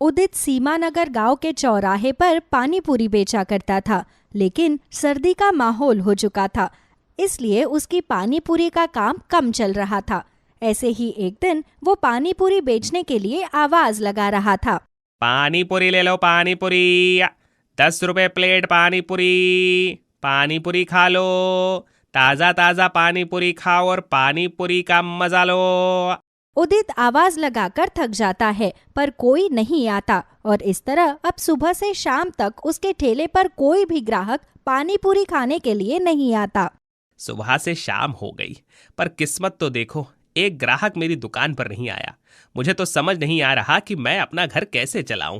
उदित सीमानगर गांव के चौराहे पर पानी पूरी बेचा करता था, लेकिन सर्दी का माहौल हो चुका था, इसलिए उसकी पानी पूरी का काम कम चल रहा था। ऐसे ही एक दिन वो पानी पूरी बेचने के लिए आवाज लगा रहा था। पानी पूरी ले लो, पानी पूरी 10 रुपए प्लेट पानी पूरी खा लो। ताज़ा ताज़ा पानी पूरी खाओ और पानी पूरी का मजा लो। उदित आवाज लगाकर थक जाता है, पर कोई नहीं आता और इस तरह अब सुबह से शाम तक उसके ठेले पर कोई भी ग्राहक पानी पूरी खाने के लिए नहीं आता। सुबह से शाम हो गई, पर किस्मत तो देखो, एक ग्राहक मेरी दुकान पर नहीं आया। मुझे तो समझ नहीं आ रहा कि मैं अपना घर कैसे चलाऊं।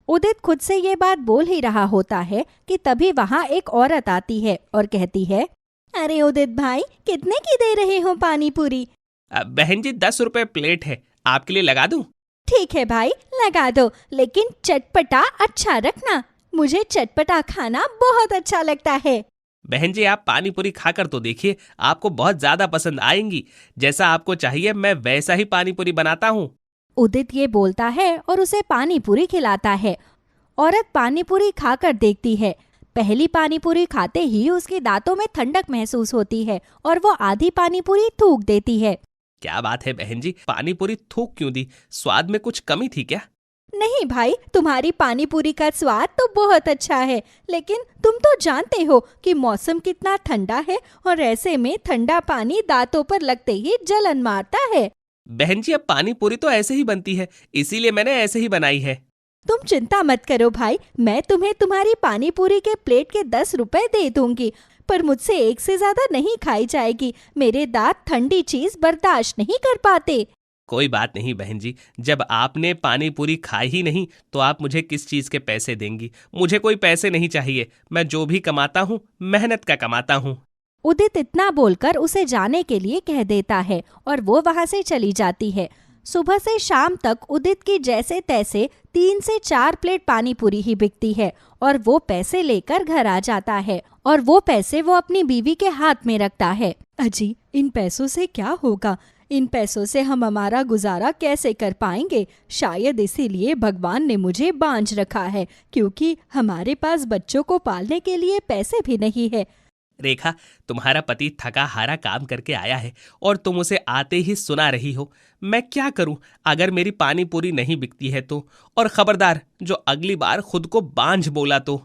उदित खुद से ये बात बोल ही रहा होता है कि तभी वहाँ एक औरत आती है और कहती है, अरे उदित भाई, कितने की दे रहे हो पानी पूरी? बहन जी, 10 रुपए प्लेट है, आपके लिए लगा दूं? ठीक है भाई, लगा दो, लेकिन चटपटा अच्छा रखना। मुझे चटपटा खाना बहुत अच्छा लगता है। बहन जी, आप पानी पूरी खाकर तो देखिए, आपको बहुत ज्यादा पसंद आएंगी। जैसा आपको चाहिए मैं वैसा ही पानी पूरी बनाता हूँ। उदित ये बोलता है और उसे पानी पूरी खिलाता है। औरत पानी पूरी खाकर देखती है। पहली पानी पूरी खाते ही उसके दांतों में ठंडक महसूस होती है और वो आधी पानी पूरी थूक देती है। क्या बात है बहन जी, पानी पूरी थूक क्यों दी? स्वाद में कुछ कमी थी क्या? नहीं भाई, तुम्हारी पानी पूरी का स्वाद तो बहुत अच्छा है, लेकिन तुम तो जानते हो कि मौसम कितना ठंडा है और ऐसे में ठंडा पानी दांतों पर लगते ही जलन मारता है। बहन जी, अब पानी पूरी तो ऐसे ही बनती है, इसीलिए मैंने ऐसे ही बनाई है। तुम चिंता मत करो भाई, मैं तुम्हें तुम्हारी पानी पूरी के प्लेट के 10 रुपए दे दूंगी, पर मुझसे एक से ज्यादा नहीं खाई जाएगी। मेरे दांत ठंडी चीज बर्दाश्त नहीं कर पाते। कोई बात नहीं बहन जी, जब आपने पानी पूरी खाई ही नहीं तो आप मुझे किस चीज के पैसे देंगी? मुझे कोई पैसे नहीं चाहिए, मैं जो भी कमाता हूँ मेहनत का कमाता हूँ। उदित इतना बोलकर उसे जाने के लिए कह देता है और वो वहां से चली जाती है। सुबह से शाम तक उदित की जैसे तैसे 3 से 4 प्लेट पानी पूरी ही बिकती है और वो पैसे लेकर घर आ जाता है और वो पैसे वो अपनी बीवी के हाथ में रखता है। अजी, इन पैसों से क्या होगा? इन पैसों से हम हमारा गुजारा कैसे कर पाएंगे? शायद इसीलिए भगवान ने मुझे बांझ रखा है, क्योंकि हमारे पास बच्चों को पालने के लिए पैसे भी नहीं है। रेखा, तुम्हारा पति थका हारा काम करके आया है और तुम उसे आते ही सुना रही हो। मैं क्या करूं अगर मेरी पानी पूरी नहीं बिकती है तो? और खबरदार, जो अगली बार खुद को बांझ बोला तो।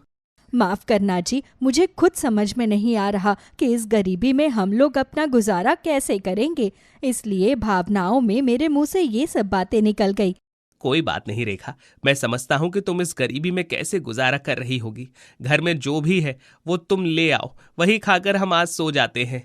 माफ करना जी, मुझे खुद समझ में नहीं आ रहा कि इस गरीबी में हम लोग अपना गुजारा कैसे करेंगे, इसलिए भावनाओं में मेरे मुंह से ये सब बातें निकल गई। कोई बात नहीं रेखा, मैं समझता हूँ कि तुम इस गरीबी में कैसे गुजारा कर रही होगी। घर में जो भी है वो तुम ले आओ, वही खाकर हम आज सो जाते हैं।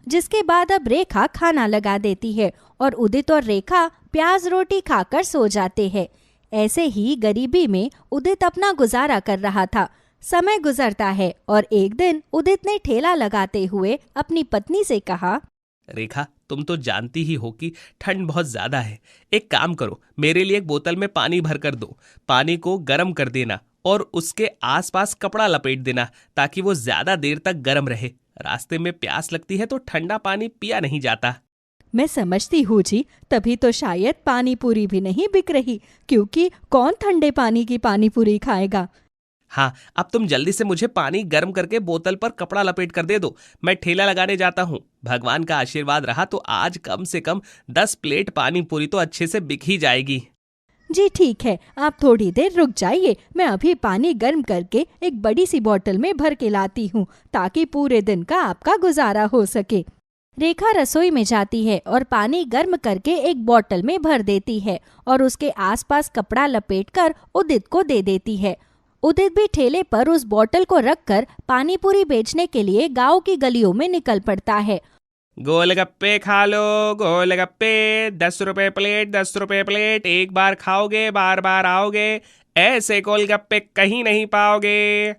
जिसके बाद अब रेखा खाना लगा देती है और उदित और रेखा प्याज रोटी खाकर सो जाते हैं। ऐसे ही गरीबी में उदित अपना गुजारा कर रहा था। समय गुजरता है और एक दिन उदित ने ठेला लगाते हुए अपनी पत्नी से कहा, रेखा, तुम तो जानती ही हो कि ठंड बहुत ज्यादा है। एक काम करो, मेरे लिए एक बोतल में पानी भर कर दो। पानी को गर्म कर देना और उसके आसपास कपड़ा लपेट देना ताकि वो ज्यादा देर तक गर्म रहे। रास्ते में प्यास लगती है तो ठंडा पानी पिया नहीं जाता। मैं समझती हूँ जी, तभी तो शायद पानी पूरी भी नहीं बिक रही, क्योंकि कौन ठंडे पानी की पानी पूरी खाएगा। हाँ, अब तुम जल्दी से मुझे पानी गर्म करके बोतल पर कपड़ा लपेट कर दे दो। मैं ठेला लगाने जाता हूँ। भगवान का आशीर्वाद रहा तो आज कम से कम 10 प्लेट पानी पूरी तो अच्छे से बिक ही जाएगी। जी ठीक है, आप थोड़ी देर रुक जाइए, मैं अभी पानी गर्म करके एक बड़ी सी बोतल में भर के लाती हूँ, ताकि पूरे दिन का आपका गुजारा हो सके। रेखा रसोई में जाती है और पानी गर्म करके एक बोतल में भर देती है और उसके आसपास कपड़ा लपेटकर उदित को दे देती है। उदित भी ठेले पर उस बोतल को रखकर पानी पूरी बेचने के लिए गांव की गलियों में निकल पड़ता है। गोलगप्पे खा लो, गोलगप्पे 10 रुपए प्लेट, 10 रुपए प्लेट। एक बार खाओगे बार बार आओगे, ऐसे गोलगप्पे कहीं नहीं पाओगे।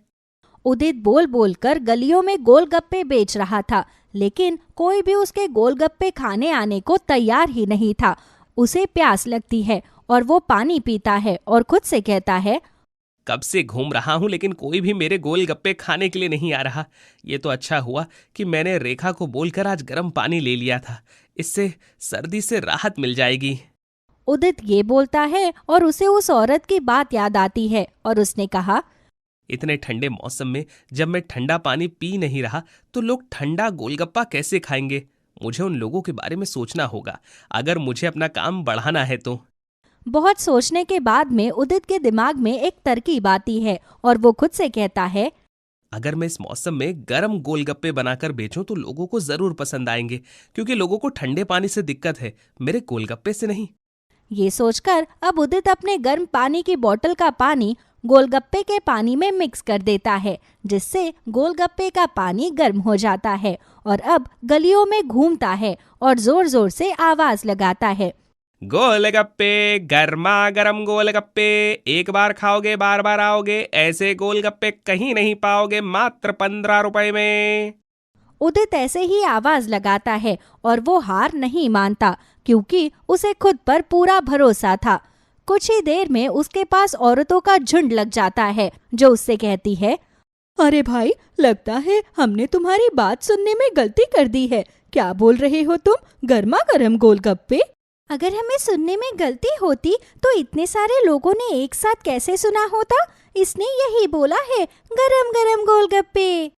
उदित बोल बोल कर गलियों में गोलगप्पे बेच रहा था, लेकिन कोई भी उसके गोलगप्पे खाने आने को तैयार ही नहीं था। उसे प्यास लगती है और वो पानी पीता है और खुद से कहता है, कब से घूम रहा हूं लेकिन कोई भी मेरे गोलगप्पे खाने के लिए नहीं आ रहा। ये तो अच्छा हुआ कि मैंने रेखा को बोलकर आज गर्म पानी ले लिया था, इससे सर्दी से राहत मिल जाएगी। उदित ये बोलता है और उसे उस औरत की बात याद आती है और उसने कहा, इतने ठंडे मौसम में जब मैं ठंडा पानी पी नहीं रहा तो लोग ठंडा गोलगप्पा कैसे खाएंगे। मुझे उन लोगों के बारे में सोचना होगा अगर मुझे अपना काम बढ़ाना है तो। बहुत सोचने के बाद में उदित के दिमाग में एक तरकीब आती है और वो खुद से कहता है, अगर मैं इस मौसम में गर्म गोलगप्पे बनाकर बेचूं तो लोगों को जरूर पसंद आएंगे, क्योंकि लोगों को ठंडे पानी से दिक्कत है, मेरे गोलगप्पे से नहीं। ये सोचकर अब उदित अपने गर्म पानी की बोतल का पानी गोलगप्पे के पानी में मिक्स कर देता है, जिससे गोलगप्पे का पानी गर्म हो जाता है और अब गलियों में घूमता है और जोर जोर से आवाज लगाता है, गोलगप्पे, गर्मा गर्म गोलगप्पे, एक बार खाओगे बार बार आओगे, ऐसे गोलगप्पे कहीं नहीं पाओगे, मात्र 15 रुपए में। उदित ऐसे ही आवाज लगाता है और वो हार नहीं मानता, क्योंकि उसे खुद पर पूरा भरोसा था। कुछ ही देर में उसके पास औरतों का झुंड लग जाता है, जो उससे कहती है, अरे भाई, लगता है हमने तुम्हारी बात सुनने में गलती कर दी है। क्या बोल रहे हो तुम? गर्मा गर्म गोलगप्पे? अगर हमें सुनने में गलती होती तो इतने सारे लोगों ने एक साथ कैसे सुना होता? इसने यही बोला है, गरम गरम गोलगप्पे।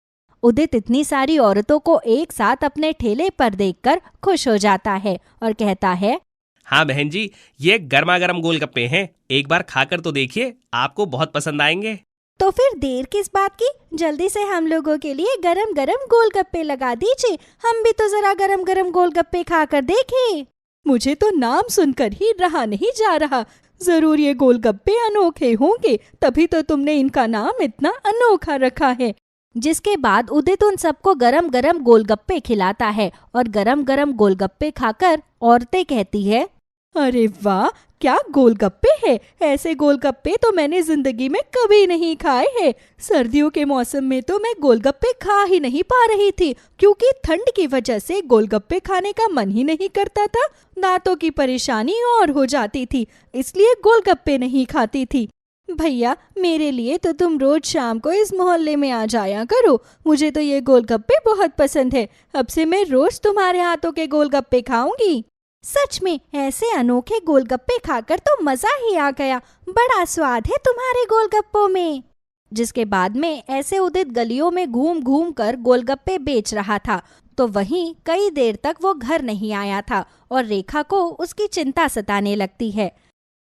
उदित इतनी सारी औरतों को एक साथ अपने ठेले पर देखकर खुश हो जाता है और कहता है, हाँ बहन जी, ये गर्मा गर्म गोलगप्पे हैं, एक बार खाकर तो देखिए, आपको बहुत पसंद आएंगे। तो फिर देर किस बात की? जल्दी से हम लोगों के लिए गरम गरम गोलगप्पे लगा दीजिए, हम भी तो जरा गरम गरम गोलगप्पे खाकर देखें। मुझे तो नाम सुनकर ही रहा नहीं जा रहा। जरूर ये गोलगप्पे अनोखे होंगे, तभी तो तुमने इनका नाम इतना अनोखा रखा है। जिसके बाद उदित उन सबको गरम गरम गोलगप्पे खिलाता है और गरम गरम गोलगप्पे खाकर औरतें कहती है, अरे वाह, क्या गोलगप्पे है! ऐसे गोलगप्पे तो मैंने जिंदगी में कभी नहीं खाए हैं। सर्दियों के मौसम में तो मैं गोलगप्पे खा ही नहीं पा रही थी, क्योंकि ठंड की वजह से गोलगप्पे खाने का मन ही नहीं करता था। दांतों की परेशानी और हो जाती थी, इसलिए गोलगप्पे नहीं खाती थी। भैया, मेरे लिए तो तुम रोज शाम को इस मोहल्ले में आ जाया करो। मुझे तो ये गोलगप्पे बहुत पसंद है। अब से मैं रोज तुम्हारे हाथों के गोलगप्पे खाऊंगी। सच में ऐसे अनोखे गोलगप्पे खाकर तो मजा ही आ गया। बड़ा स्वाद है तुम्हारे गोलगप्पों में। जिसके बाद में ऐसे उदित गलियों में घूम घूम कर गोलगप्पे बेच रहा था, तो वहीं कई देर तक वो घर नहीं आया था और रेखा को उसकी चिंता सताने लगती है।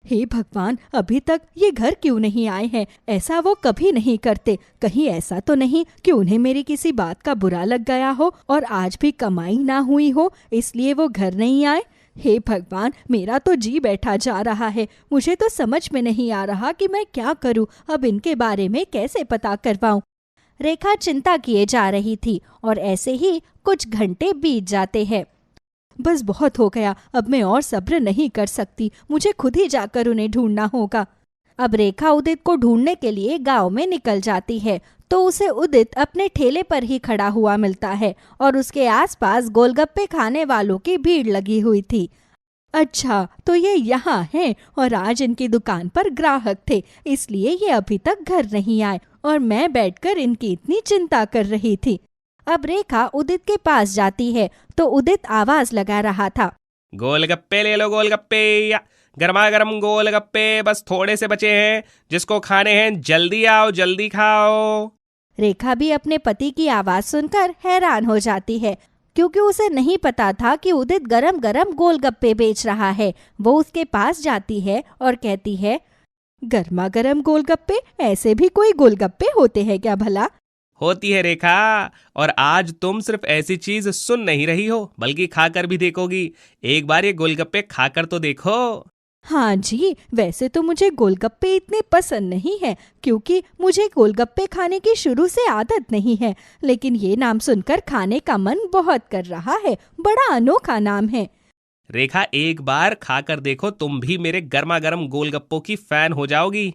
हे भगवान, अभी तक ये घर क्यों नहीं आए हैं? ऐसा वो कभी नहीं करते। कहीं ऐसा तो नहीं कि उन्हें मेरी किसी बात का बुरा लग गया हो और आज भी कमाई ना हुई हो, इसलिए वो घर नहीं आए। हे भगवान, मेरा तो जी बैठा जा रहा है। मुझे तो समझ में नहीं आ रहा कि मैं क्या करूं। अब इनके बारे में कैसे पता करवाऊं? रेखा चिंता किए जा रही थी और ऐसे ही कुछ घंटे बीत जाते हैं। बस बहुत हो गया, अब मैं और सब्र नहीं कर सकती। मुझे खुद ही जाकर उन्हें ढूंढना होगा। अब रेखा उदित को ढूंढने के लिए गांव में निकल जाती है, तो उसे उदित अपने ठेले पर ही खड़ा हुआ मिलता है और उसके आसपास गोलगप्पे खाने वालों की भीड़ लगी हुई थी। अच्छा, तो ये यहाँ हैं और आज इनकी दुकान पर ग्राहक थे, इसलिए ये अभी तक घर नहीं आए और मैं बैठकर इनकी इतनी चिंता कर रही थी। अब रेखा उदित के पास जाती है, तो उदित आवाज लगा रहा था, गोलगप्पे ले लो, गोलगप्पे, या गर्मा गर्म गोलगप्पे बस थोड़े से बचे हैं, जिसको खाने हैं जल्दी आओ, जल्दी खाओ। रेखा भी अपने पति की आवाज सुनकर हैरान हो जाती है, क्योंकि उसे नहीं पता था कि उदित गरम गरम गोलगप्पे बेच रहा है। वो उसके पास जाती है और कहती है, गर्मा गर्म गोलगप्पे? ऐसे भी कोई गोलगप्पे होते हैं क्या भला? होती है रेखा, और आज तुम सिर्फ ऐसी चीज सुन नहीं रही हो बल्कि खाकर भी देखोगी। एक बार ये गोलगप्पे खाकर तो देखो। हाँ जी, वैसे तो मुझे गोलगप्पे इतने पसंद नहीं है, क्योंकि मुझे गोलगप्पे खाने की शुरू से आदत नहीं है, लेकिन ये नाम सुनकर खाने का मन बहुत कर रहा है। बड़ा अनोखा नाम है। रेखा, एक बार खाकर देखो, तुम भी मेरे गर्मा गर्म गोलगप्पों की फैन हो जाओगी।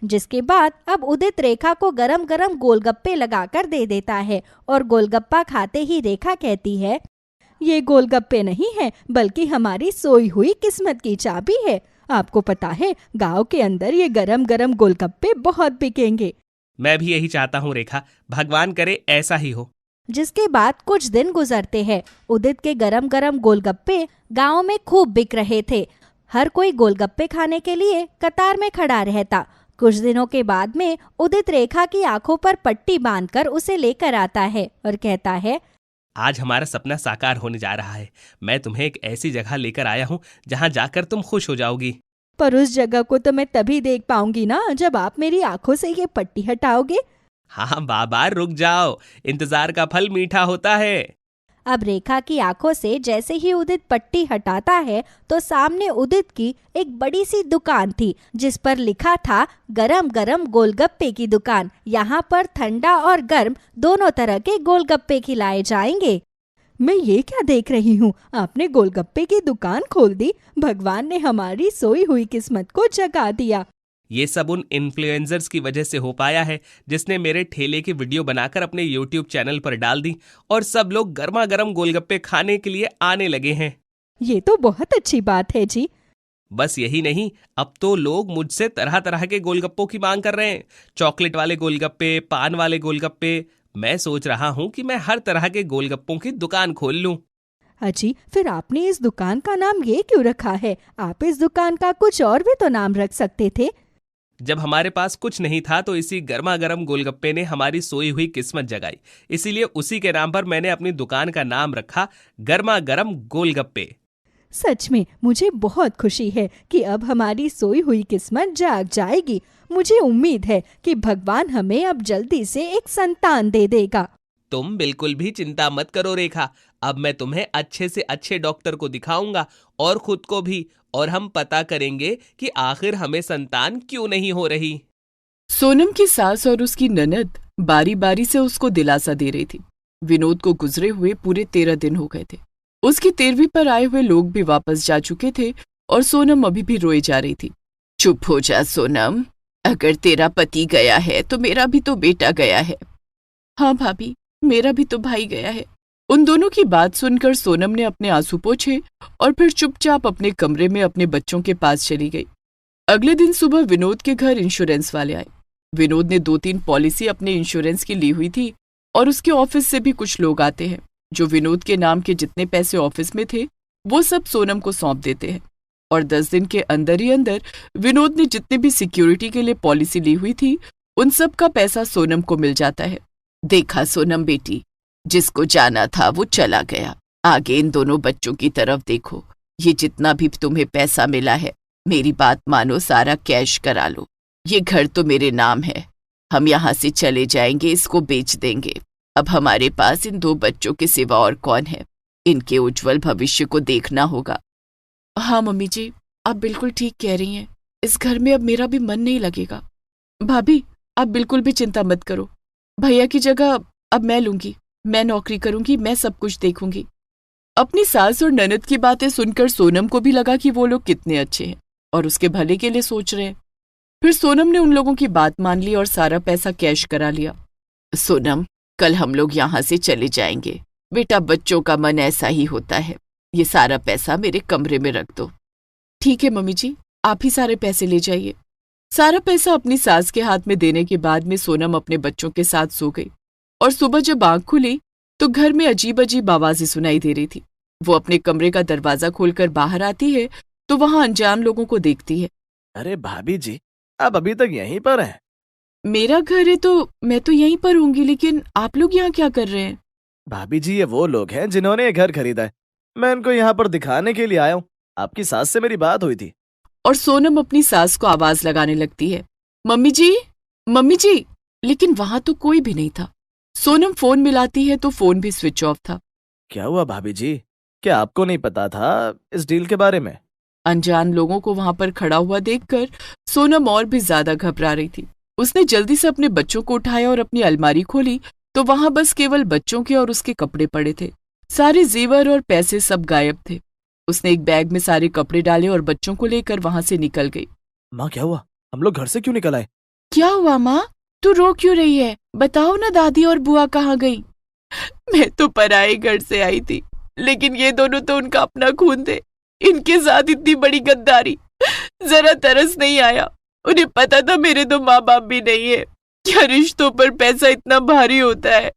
जिसके बाद अब उदित रेखा को गरम गरम गोलगप्पे लगाकर दे देता है और गोलगप्पा खाते ही रेखा कहती है, ये गोलगप्पे नहीं है, बल्कि हमारी सोई हुई किस्मत की चाबी है। आपको पता है, गांव के अंदर ये गरम गरम गोलगप्पे बहुत बिकेंगे। मैं भी यही चाहता हूँ रेखा, भगवान करे ऐसा ही हो। जिसके बाद कुछ दिन गुजरते हैं। उदित के गरम गरम गोलगप्पे गांव में खूब बिक रहे थे। हर कोई गोलगप्पे खाने के लिए कतार में खड़ा रहता। कुछ दिनों के बाद में उदित रेखा की आंखों पर पट्टी बांधकर उसे लेकर आता है और कहता है, आज हमारा सपना साकार होने जा रहा है। मैं तुम्हें एक ऐसी जगह लेकर आया हूँ जहाँ जाकर तुम खुश हो जाओगी। पर उस जगह को तो मैं तभी देख पाऊंगी ना जब आप मेरी आंखों से ये पट्टी हटाओगे। हाँ बाबा, रुक जाओ, इंतजार का फल मीठा होता है। अब रेखा की आंखों से जैसे ही उदित पट्टी हटाता है तो सामने उदित की एक बड़ी सी दुकान थी जिस पर लिखा था गरम गरम गोलगप्पे की दुकान। यहाँ पर ठंडा और गर्म दोनों तरह के गोलगप्पे खिलाए जाएंगे। मैं ये क्या देख रही हूँ, आपने गोलगप्पे की दुकान खोल दी। भगवान ने हमारी सोई हुई किस्मत को जगा दिया। ये सब उन इन्फ्लुएंसर्स की वजह से हो पाया है जिसने मेरे ठेले की वीडियो बनाकर अपने YouTube चैनल पर डाल दी और सब लोग गर्मा गर्म गोलगप्पे खाने के लिए आने लगे हैं। ये तो बहुत अच्छी बात है जी। बस यही नहीं, अब तो लोग मुझसे तरह तरह के गोलगप्पों की मांग कर रहे हैं। चॉकलेट वाले गोलगप्पे, पान वाले गोलगप्पे। मैं सोच रहा हूँ कि मैं हर तरह के गोलगप्पों की दुकान खोल लूँ। अजी, फिर आपने इस दुकान का नाम ये क्यों रखा है? आप इस दुकान का कुछ और भी तो नाम रख सकते थे। जब हमारे पास कुछ नहीं था तो इसी गर्मा गर्म गोलगप्पे ने हमारी सोई हुई किस्मत जगाई, इसीलिए उसी के नाम पर मैंने अपनी दुकान का नाम रखा गर्मा गर्म गोलगप्पे। सच में मुझे बहुत खुशी है कि अब हमारी सोई हुई किस्मत जाग जाएगी। मुझे उम्मीद है कि भगवान हमें अब जल्दी से एक संतान दे देगा। तुम बिल्कुल भी चिंता मत करो रेखा, अब मैं तुम्हें अच्छे से अच्छे डॉक्टर को दिखाऊंगा और खुद को भी, और हम पता करेंगे कि आखिर हमें संतान क्यों नहीं हो रही। सोनम की सास और उसकी ननद बारी बारी से उसको दिलासा दे रही थी। विनोद को गुजरे हुए पूरे 13 दिन हो गए थे। उसकी 13वीं पर आए हुए लोग भी वापस जा चुके थे और सोनम अभी भी रोए जा रही थी। चुप हो जा सोनम, अगर तेरा पति गया है तो मेरा भी तो बेटा गया है। हाँ भाभी, मेरा भी तो भाई गया है। उन दोनों की बात सुनकर सोनम ने अपने आंसू पोंछे और फिर चुपचाप अपने कमरे में अपने बच्चों के पास चली गई। अगले दिन सुबह विनोद के घर इंश्योरेंस वाले आए। विनोद ने 2-3 पॉलिसी अपने इंश्योरेंस की ली हुई थी और उसके ऑफिस से भी कुछ लोग आते हैं जो विनोद के नाम के जितने पैसे ऑफिस में थे वो सब सोनम को सौंप देते हैं और 10 दिन के अंदर ही अंदर विनोद ने जितने भी सिक्योरिटी के लिए पॉलिसी ली हुई थी उन सब का पैसा सोनम को मिल जाता है। देखा सोनम बेटी, जिसको जाना था वो चला गया। आगे इन दोनों बच्चों की तरफ देखो। ये जितना भी तुम्हें पैसा मिला है, मेरी बात मानो, सारा कैश करा लो। ये घर तो मेरे नाम है, हम यहाँ से चले जाएंगे, इसको बेच देंगे। अब हमारे पास इन 2 बच्चों के सिवा और कौन है? इनके उज्जवल भविष्य को देखना होगा। हाँ मम्मी जी, आप बिल्कुल ठीक कह रही हैं। इस घर में अब मेरा भी मन नहीं लगेगा। भाभी, आप बिल्कुल भी चिंता मत करो। भैया की जगह अब मैं लूंगी। मैं नौकरी करूंगी, मैं सब कुछ देखूंगी। अपनी सास और ननद की बातें सुनकर सोनम को भी लगा कि वो लोग कितने अच्छे हैं और उसके भले के लिए सोच रहे हैं। फिर सोनम ने उन लोगों की बात मान ली और सारा पैसा कैश करा लिया। सोनम, कल हम लोग यहाँ से चले जाएंगे। बेटा, बच्चों का मन ऐसा ही होता है। ये सारा पैसा मेरे कमरे में रख दो। ठीक है मम्मी जी, आप ही सारे पैसे ले जाइए। सारा पैसा अपनी सास के हाथ में देने के बाद में सोनम अपने बच्चों के साथ सो गई और सुबह जब आंख खुली तो घर में अजीब अजीब आवाजें सुनाई दे रही थी। वो अपने कमरे का दरवाजा खोलकर बाहर आती है तो वहां अनजान लोगों को देखती है। अरे भाभी जी, आप अभी तक यहीं पर हैं? मेरा घर है तो मैं तो यहीं पर होंगी, लेकिन आप लोग यहाँ क्या कर रहे हैं? भाभी जी, ये वो लोग हैं जिन्होंने ये घर खरीदा है। मैं इनको यहाँ पर दिखाने के लिए आया हूँ। आपकी सास से मेरी बात हुई थी। और सोनम अपनी सास को आवाज लगाने लगती है, मम्मी जी, मम्मी जी। लेकिन वहां तो कोई भी नहीं था। सोनम फोन मिलाती है तो फोन भी स्विच ऑफ था। क्या हुआ भाभी जी? क्या आपको नहीं पता था इस डील के बारे में? अनजान लोगों को वहां पर खड़ा हुआ देखकर सोनम और भी ज्यादा घबरा रही थी। उसने जल्दी से अपने बच्चों को उठाया और अपनी अलमारी खोली तो वहां बस केवल बच्चों के और उसके कपड़े पड़े थे। सारे जेवर और पैसे सब गायब थे। उसने एक बैग में सारे कपड़े डाले और बच्चों को लेकर वहां से निकल गई। माँ, क्या हुआ? हम लोग घर से क्यों निकल आए? क्या हुआ माँ? तू रो क्यों रही है? बताओ ना, दादी और बुआ कहाँ गई? मैं तो पराए घर से आई थी, लेकिन ये दोनों तो उनका अपना खून थे। इनके साथ इतनी बड़ी गद्दारी, जरा तरस नहीं आया। उन्हें पता था मेरे तो माँ बाप भी नहीं है। क्या रिश्तों पर पैसा इतना भारी होता है?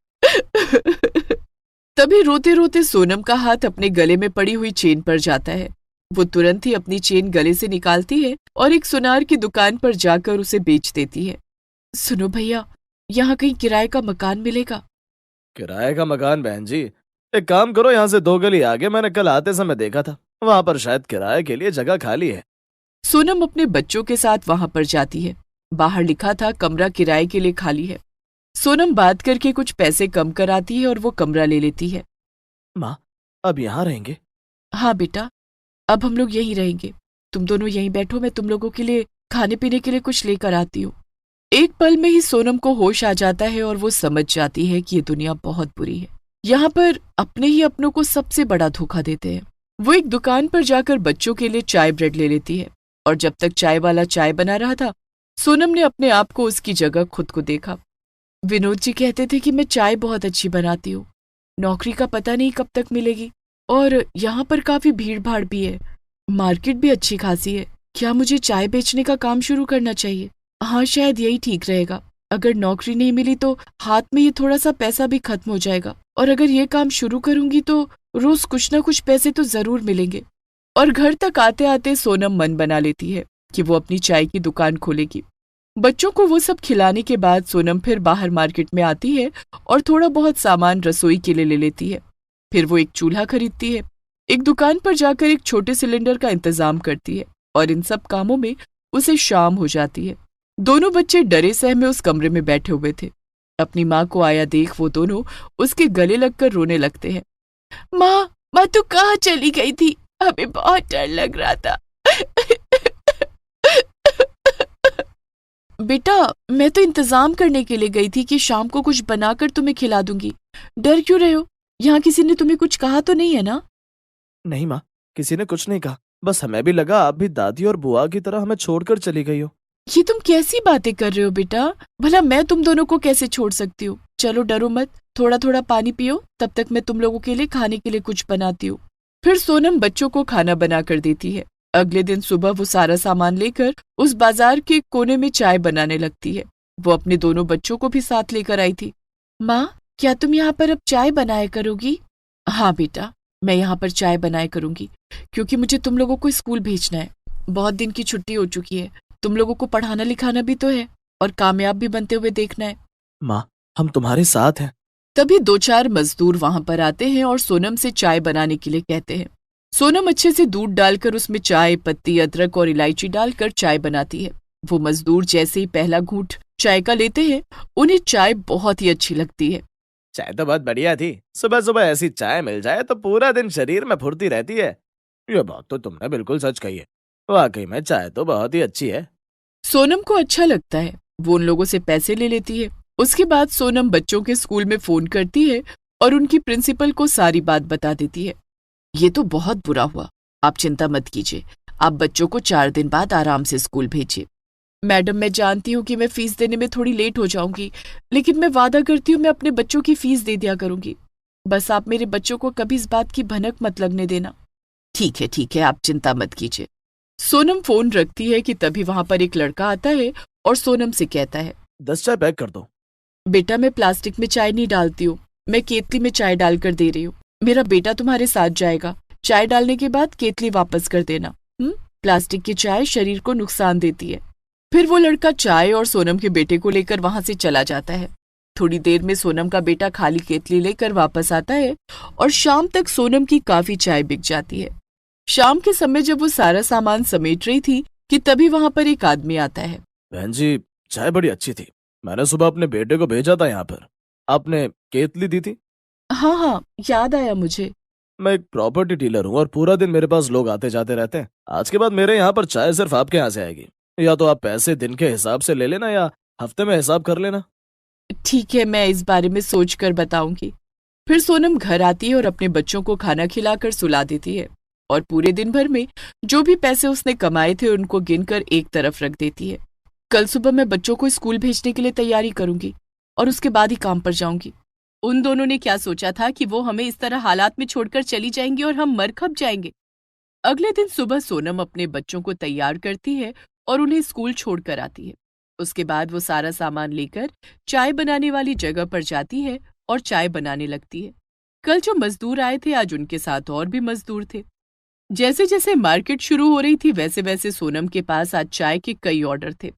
तभी रोते रोते सोनम का हाथ अपने गले में पड़ी हुई चेन पर जाता है। वो तुरंत ही अपनी चेन गले से निकालती है और एक सुनार की दुकान पर जाकर उसे बेच देती है। सुनो भैया, यहाँ कहीं किराए का मकान मिलेगा? किराए का मकान बहन जी? एक काम करो, यहाँ से 2 गली आगे मैंने कल आते समय देखा था, वहां पर शायद किराए के लिए जगह खाली है। सोनम अपने बच्चों के साथ वहां पर जाती है। बाहर लिखा था कमरा किराए के लिए खाली है। सोनम बात करके कुछ पैसे कम कराती है और वो कमरा ले लेती है। माँ, अब यहाँ रहेंगे? हाँ बेटा, अब हम लोग यहीं रहेंगे। तुम दोनों यहीं बैठो, मैं तुम लोगों के लिए खाने पीने के लिए कुछ लेकर आती हूँ। एक पल में ही सोनम को होश आ जाता है और वो समझ जाती है कि ये दुनिया बहुत बुरी है। यहाँ पर अपने ही अपनों को सबसे बड़ा धोखा देते हैं। वो एक दुकान पर जाकर बच्चों के लिए चाय ब्रेड ले लेती है और जब तक चाय वाला चाय बना रहा था, सोनम ने अपने आप को उसकी जगह खुद को देखा। विनोद जी कहते थे कि मैं चाय बहुत अच्छी बनाती हूँ। नौकरी का पता नहीं कब तक मिलेगी और यहाँ पर काफी भीड़ भाड़ भी है। मार्केट भी अच्छी खासी है। क्या मुझे चाय बेचने का काम शुरू करना चाहिए? हाँ, शायद यही ठीक रहेगा। अगर नौकरी नहीं मिली तो हाथ में ये थोड़ा सा पैसा भी खत्म हो जाएगा और अगर ये काम शुरू करूंगी तो रोज कुछ ना कुछ पैसे तो जरूर मिलेंगे। और घर तक आते आते सोनम मन बना लेती है कि वो अपनी चाय की दुकान खोलेगी। बच्चों को वो सब खिलाने के बाद सोनम फिर बाहर मार्केट में आती है और थोड़ा बहुत सामान रसोई के लिए ले लेती है। फिर वो एक चूल्हा खरीदती है, एक दुकान पर जाकर एक छोटे सिलेंडर का इंतजाम करती है और इन सब कामों में उसे शाम हो जाती है। दोनों बच्चे डरे सहमे उस कमरे में बैठे हुए थे। अपनी माँ को आया देख वो दोनों उसके गले लगकर रोने लगते हैं। माँ तू कहाँ चली गई थी? हमें बहुत डर लग रहा था। बेटा, मैं तो इंतजाम करने के लिए गई थी कि शाम को कुछ बनाकर तुम्हें खिला दूंगी। डर क्यों रहे हो? यहाँ किसी ने तुम्हें कुछ कहा तो नहीं है ना? नहीं माँ, किसी ने कुछ नहीं कहा, बस हमें भी लगा आप भी दादी और बुआ की तरह हमें छोड़कर चली गई हो। ये तुम कैसी बातें कर रहे हो बेटा? भला मैं तुम दोनों को कैसे छोड़ सकती हूँ? चलो डरो मत, थोड़ा थोड़ा पानी पियो, तब तक मैं तुम लोगों के लिए खाने के लिए कुछ बनाती हूँ। फिर सोनम बच्चों को खाना बना कर देती है। अगले दिन सुबह वो सारा सामान लेकर उस बाजार के कोने में चाय बनाने लगती है। वो अपने दोनों बच्चों को भी साथ लेकर आई थी। माँ, क्या तुम यहाँ पर अब चाय बनाया करोगी? हाँ बेटा, मैं यहाँ पर चाय बनाया करूंगी क्योंकि मुझे तुम लोगों को स्कूल भेजना है। बहुत दिन की छुट्टी हो चुकी है। तुम लोगों को पढ़ाना लिखाना भी तो है और कामयाब भी बनते हुए देखना है। माँ, हम तुम्हारे साथ हैं। तभी 2-4 मजदूर वहां पर आते हैं और सोनम से चाय बनाने के लिए कहते हैं। सोनम अच्छे से दूध डालकर उसमें चाय पत्ती, अदरक और इलायची डालकर चाय बनाती है। वो मजदूर जैसे ही पहला घूंट चाय का लेते हैं, उन्हें चाय बहुत ही अच्छी लगती है। चाय तो बहुत बढ़िया थी। सुबह सुबह ऐसी चाय मिल जाए तो पूरा दिन शरीर में फुर्ती रहती है। ये बात तो तुमने बिल्कुल सच कही है। वाकई में चाय तो बहुत ही अच्छी है। सोनम को अच्छा लगता है। वो उन लोगों से पैसे ले लेती है। उसके बाद सोनम बच्चों के स्कूल में फोन करती है और उनकी प्रिंसिपल को सारी बात बता देती है। ये तो बहुत बुरा हुआ, आप चिंता मत कीजिए। आप बच्चों को 4 दिन बाद आराम से स्कूल भेजिए। मैडम, मैं जानती हूँ कि मैं फीस देने में थोड़ी लेट हो जाऊंगी, लेकिन मैं वादा करती हूँ मैं अपने बच्चों की फीस दे दिया करूंगी। बस आप मेरे बच्चों को कभी इस बात की भनक मत लगने देना। ठीक है, आप चिंता मत कीजिए। सोनम फोन रखती है कि तभी वहां पर एक लड़का आता है और सोनम से कहता है, 10 चाय पैक कर दो। बेटा, मैं प्लास्टिक में चाय नहीं डालती हूँ, मैं केतली में चाय डालकर दे रही हूँ। मेरा बेटा तुम्हारे साथ जाएगा। चाय डालने के बाद केतली वापस कर देना। प्लास्टिक की चाय शरीर को नुकसान देती है। फिर वो लड़का चाय और सोनम के बेटे को लेकर वहां से चला जाता है। थोड़ी देर में सोनम का बेटा खाली केतली लेकर वापस आता है और शाम तक सोनम की काफी चाय बिक जाती है। शाम के समय जब वो सारा सामान समेट रही थी कि तभी वहां पर एक आदमी आता है। बहन जी, चाय बड़ी अच्छी थी। मैंने सुबह अपने बेटे को भेजा था यहाँ पर। आपने केतली दी थी? हाँ, याद आया मुझे। मैं एक प्रॉपर्टी डीलर हूँ और पूरा दिन मेरे पास लोग आते जाते रहते हैं। आज के बाद मेरे यहाँ पर चाय सिर्फ आपके यहाँ से आएगी। या तो आप पैसे दिन के हिसाब से ले लेना या हफ्ते में हिसाब कर लेना। ठीक है, मैं इस बारे में सोच कर बताऊंगी। फिर सोनम घर आती है और अपने बच्चों को खाना खिलाकर सुला देती है और पूरे दिन भर में जो भी पैसे उसने कमाए थे उनको गिनकर एक तरफ रख देती है। कल सुबह मैं बच्चों को स्कूल भेजने के लिए तैयारी करूंगी और उसके बाद ही काम पर जाऊंगी। उन दोनों ने क्या सोचा था कि वो हमें इस तरह हालात में छोड़कर चली जाएंगी और हम मर खप जाएंगे। अगले दिन सुबह सोनम अपने बच्चों को तैयार करती है और उन्हें स्कूल छोड़कर आती है। उसके बाद वो सारा सामान लेकर चाय बनाने वाली जगह पर जाती है और चाय बनाने लगती है। कल जो मजदूर आए थे आज उनके साथ और भी मजदूर थे। जैसे जैसे मार्केट शुरू हो रही थी वैसे वैसे सोनम के पास आज चाय के कई ऑर्डर थे।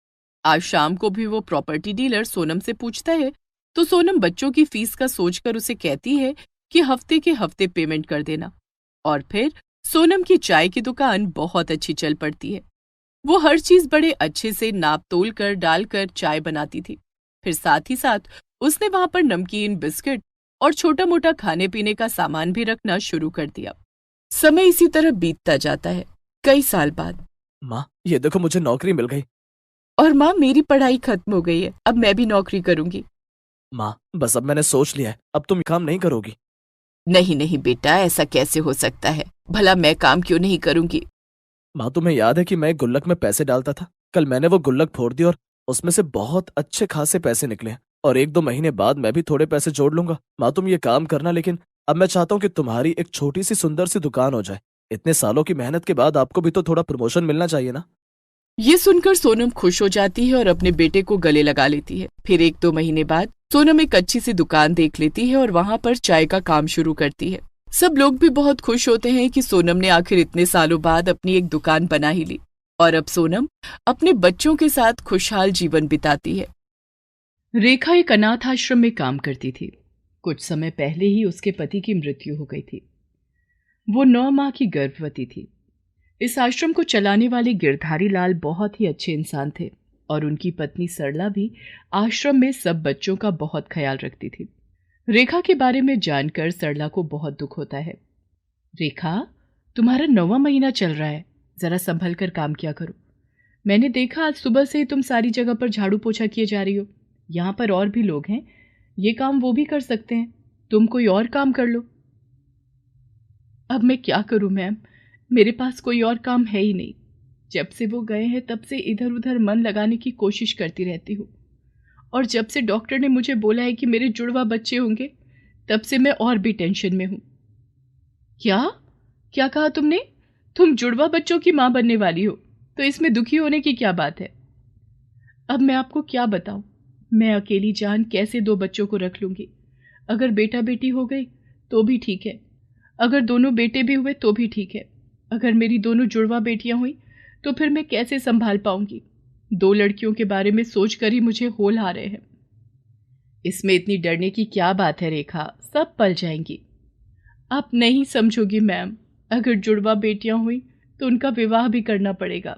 आज शाम को भी वो प्रॉपर्टी डीलर सोनम से पूछता है तो सोनम बच्चों की फीस का सोचकर उसे कहती है कि हफ्ते के हफ्ते पेमेंट कर देना। और फिर सोनम की चाय की दुकान बहुत अच्छी चल पड़ती है। वो हर चीज बड़े अच्छे से नाप तोल कर डालकर चाय बनाती थी। फिर साथ ही साथ उसने वहां पर नमकीन, बिस्किट और छोटा मोटा खाने पीने का सामान भी रखना शुरू कर दिया। समय इसी तरह बीतता जाता है। कई साल बाद माँ, ये देखो मुझे नौकरी मिल गई। और माँ, मेरी पढ़ाई खत्म हो गई है, अब मैं भी नौकरी करूंगी। माँ, बस अब मैंने सोच लिया है, अब तुम काम नहीं करोगी। नहीं नहीं बेटा, ऐसा कैसे हो सकता है? भला मैं काम क्यों नहीं करूंगी? माँ, तुम्हें याद है कि मैं एक गुल्लक में पैसे डालता था? कल मैंने वो गुल्लक फोड़ दी और उसमें से बहुत अच्छे खासे पैसे निकले और 1-2 महीने बाद मैं भी थोड़े पैसे जोड़ लूंगा। माँ, तुम ये काम करना, लेकिन अब मैं चाहता हूँ कि तुम्हारी एक छोटी सी सुंदर सी दुकान हो जाए। इतने सालों की मेहनत के बाद आपको भी तो थोड़ा प्रमोशन मिलना चाहिए ना। ये सुनकर सोनम खुश हो जाती है और अपने बेटे को गले लगा लेती है। फिर 1-2 महीने बाद सोनम एक अच्छी सी दुकान देख लेती है और वहां पर चाय का काम शुरू करती है। सब लोग भी बहुत खुश होते हैं कि सोनम ने आखिर इतने सालों बाद अपनी एक दुकान बना ही ली और अब सोनम अपने बच्चों के साथ खुशहाल जीवन बिताती है। रेखा एक अनाथ आश्रम में काम करती थी। कुछ समय पहले ही उसके पति की मृत्यु हो गई थी। वो 9 माह की गर्भवती थी। इस आश्रम को चलाने वाले गिरधारी लाल बहुत ही अच्छे इंसान थे और उनकी पत्नी सरला भी आश्रम में सब बच्चों का बहुत ख्याल रखती थी। रेखा के बारे में जानकर सरला को बहुत दुख होता है। रेखा, तुम्हारा 9वां महीना चल रहा है, जरा संभल कर काम किया करो। मैंने देखा आज सुबह से ही तुम सारी जगह पर झाड़ू पोछा किए जा रही हो। यहाँ पर और भी लोग हैं, ये काम वो भी कर सकते हैं, तुम कोई और काम कर लो। अब मैं क्या करूं मैम, मेरे पास कोई और काम है ही नहीं। जब से वो गए हैं तब से इधर उधर मन लगाने की कोशिश करती रहती हूँ और जब से डॉक्टर ने मुझे बोला है कि मेरे जुड़वा बच्चे होंगे तब से मैं और भी टेंशन में हूँ। क्या क्या कहा तुमने? तुम जुड़वा बच्चों की माँ बनने वाली हो, तो इसमें दुखी होने की क्या बात है? अब मैं आपको क्या बताऊं, मैं अकेली जान कैसे 2 बच्चों को रख लूंगी। अगर बेटा बेटी हो गई तो भी ठीक है, अगर दोनों बेटे भी हुए तो भी ठीक है, अगर मेरी दोनों जुड़वा बेटियां हुई तो फिर मैं कैसे संभाल पाऊंगी? 2 लड़कियों के बारे में सोचकर ही मुझे होल आ रहे हैं। इसमें इतनी डरने की क्या बात है रेखा, सब पल जाएंगी। आप नहीं समझोगी मैम, अगर जुड़वा बेटियां हुई तो उनका विवाह भी करना पड़ेगा।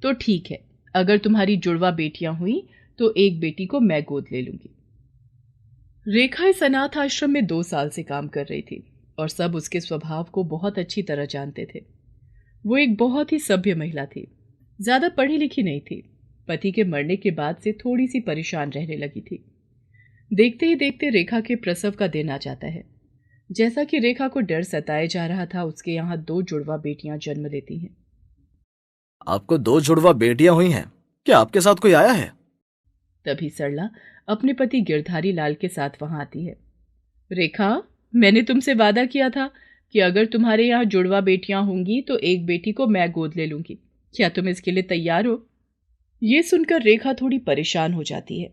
तो ठीक है, अगर तुम्हारी जुड़वा बेटियां हुई तो एक बेटी को मैं गोद ले लूंगी। रेखा इस अनाथ आश्रम में 2 साल से काम कर रही थी और सब उसके स्वभाव को बहुत अच्छी तरह जानते थे। वो एक बहुत ही सभ्य महिला थी, ज्यादा पढ़ी लिखी नहीं थी। पति के मरने के बाद से थोड़ी सी परेशान रहने लगी थी। देखते ही देखते रेखा के प्रसव का दिन आ जाता है। जैसा कि रेखा को डर सताए जा रहा था, उसके यहाँ 2 जुड़वा बेटियां जन्म लेती हैं। आपको 2 जुड़वा बेटियां हुई हैं? क्या आपके साथ कोई आया है? तभी सरला अपने पति गिरधारी लाल के साथ वहां आती है। रेखा, मैंने तुमसे वादा किया था कि अगर तुम्हारे यहाँ जुड़वा बेटियां होंगी तो एक बेटी को मैं गोद ले लूंगी। क्या तुम इसके लिए तैयार हो? ये सुनकर रेखा थोड़ी परेशान हो जाती है,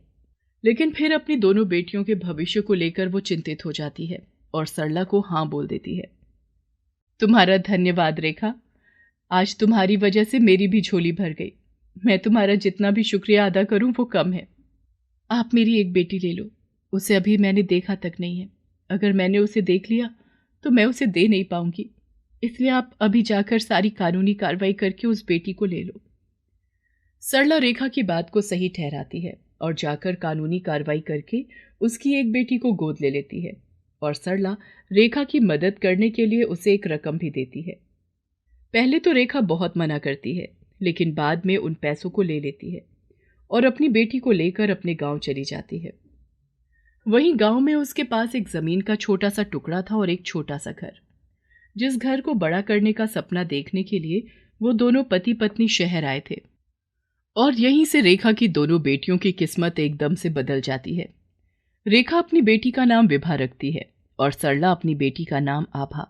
लेकिन फिर अपनी दोनों बेटियों के भविष्य को लेकर वो चिंतित हो जाती है और सरला को हाँ बोल देती है। तुम्हारा धन्यवाद रेखा, आज तुम्हारी वजह से मेरी भी झोली भर गई। मैं तुम्हारा जितना भी शुक्रिया अदा करूं वो कम है। आप मेरी एक बेटी ले लो, उसे अभी मैंने देखा तक नहीं है। अगर मैंने उसे देख लिया तो मैं उसे दे नहीं पाऊंगी, इसलिए आप अभी जाकर सारी कानूनी कार्रवाई करके उस बेटी को ले लो। सरला रेखा की बात को सही ठहराती है और जाकर कानूनी कार्रवाई करके उसकी एक बेटी को गोद ले लेती है और सरला रेखा की मदद करने के लिए उसे एक रकम भी देती है। पहले तो रेखा बहुत मना करती है, लेकिन बाद में उन पैसों को ले लेती है और अपनी बेटी को लेकर अपने गांव चली जाती है। वहीं गांव में उसके पास एक जमीन का छोटा सा टुकड़ा था और एक छोटा सा घर। जिस घर को बड़ा करने का सपना देखने के लिए वो दोनों पति पत्नी शहर आए थे और यहीं से रेखा की दोनों बेटियों की किस्मत एकदम से बदल जाती है। रेखा अपनी बेटी का नाम विभा रखती है और सरला अपनी बेटी का नाम आभा।